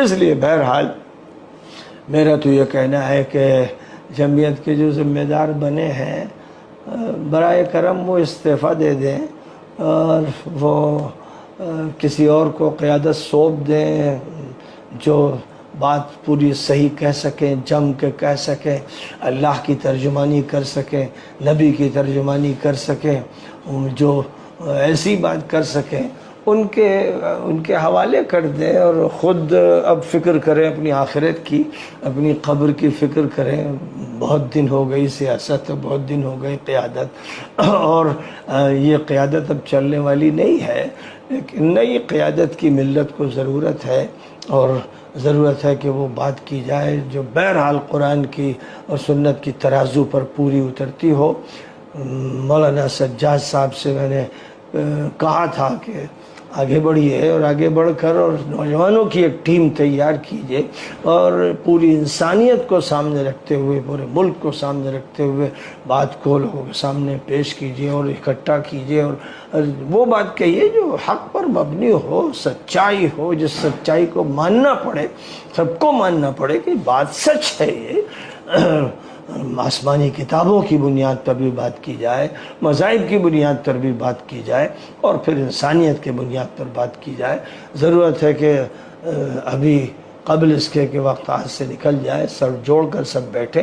اس لیے بہرحال میرا تو یہ کہنا ہے کہ جمعیت کے جو ذمہ دار بنے ہیں برائے کرم وہ استعفیٰ دے دیں اور وہ کسی اور کو قیادت سونپ دیں جو بات پوری صحیح کہہ سکیں، جم کے کہہ سکیں، اللہ کی ترجمانی کر سکیں، نبی کی ترجمانی کر سکیں، جو ایسی بات کر سکیں ان کے حوالے کر دیں اور خود اب فکر کریں اپنی آخرت کی، اپنی قبر کی فکر کریں۔ بہت دن ہو گئی سیاست، بہت دن ہو گئی قیادت، اور یہ قیادت اب چلنے والی نہیں ہے، لیکن نئی قیادت کی ملت کو ضرورت ہے، اور ضرورت ہے کہ وہ بات کی جائے جو بہرحال قرآن کی اور سنت کی ترازو پر پوری اترتی ہو۔ مولانا سجاد صاحب سے میں نے کہا تھا کہ آگے بڑھیے اور آگے بڑھ کر اور نوجوانوں کی ایک ٹیم تیار کیجیے اور پوری انسانیت کو سامنے رکھتے ہوئے، پورے ملک کو سامنے رکھتے ہوئے بات کو لوگوں کے سامنے پیش کیجیے اور اکٹھا کیجیے، اور وہ بات کہیے جو حق پر مبنی ہو، سچائی ہو، جس سچائی کو ماننا پڑے، سب کو ماننا پڑے کہ بات سچ ہے۔ یہ آسمانی کتابوں کی بنیاد پر بھی بات کی جائے، مذاہب کی بنیاد پر بھی بات کی جائے، اور پھر انسانیت کی بنیاد پر بات کی جائے۔ ضرورت ہے کہ ابھی قبل اس کے وقت ہاتھ سے نکل جائے، سر جوڑ کر سب بیٹھے،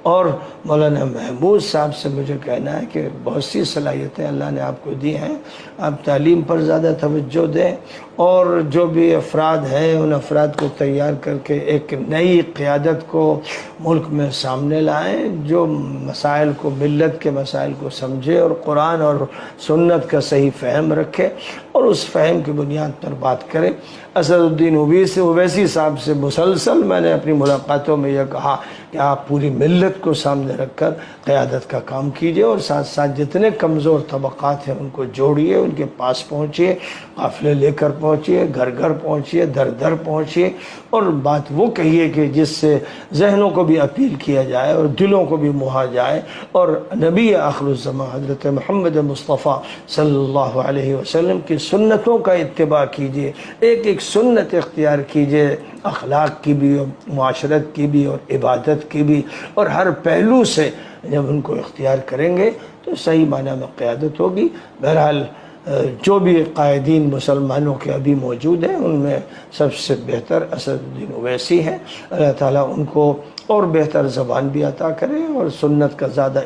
اور مولانا محمود صاحب سے مجھے کہنا ہے کہ بہت سی صلاحیتیں اللہ نے آپ کو دی ہیں، آپ تعلیم پر زیادہ توجہ دیں، اور جو بھی افراد ہیں ان افراد کو تیار کر کے ایک نئی قیادت کو ملک میں سامنے لائیں جو مسائل کو، ملت کے مسائل کو سمجھے اور قرآن اور سنت کا صحیح فہم رکھے اور اس فہم کی بنیاد پر بات کرے۔ اسد الدین اویسی صاحب سے مسلسل میں نے اپنی ملاقاتوں میں یہ کہا کہ آپ پوری ملت کو سامنے رکھ کر قیادت کا کام کیجئے، اور ساتھ ساتھ جتنے کمزور طبقات ہیں ان کو جوڑیے، ان کے پاس پہنچیے، قافلے لے کر پہنچیے، گھر گھر پہنچیے، در در پہنچیے، اور بات وہ کہیے کہ جس سے ذہنوں کو بھی اپیل کیا جائے اور دلوں کو بھی موہا جائے، اور نبی آخر الزمان حضرت محمد مصطفیٰ صلی اللہ علیہ وسلم کی سنتوں کا اتباع کیجیے، ایک ایک سنت اختیار کیجیے، اخلاق کی بھی، معاشرت کی بھی، اور عبادت کی بھی، اور ہر پہلو سے جب ان کو اختیار کریں گے تو صحیح معنی میں قیادت ہوگی۔ بہرحال جو بھی قائدین مسلمانوں کے ابھی موجود ہیں ان میں سب سے بہتر اسد الدین اویسی ہیں، اللہ تعالیٰ ان کو اور بہتر زبان بھی عطا کرے اور سنت کا زیادہ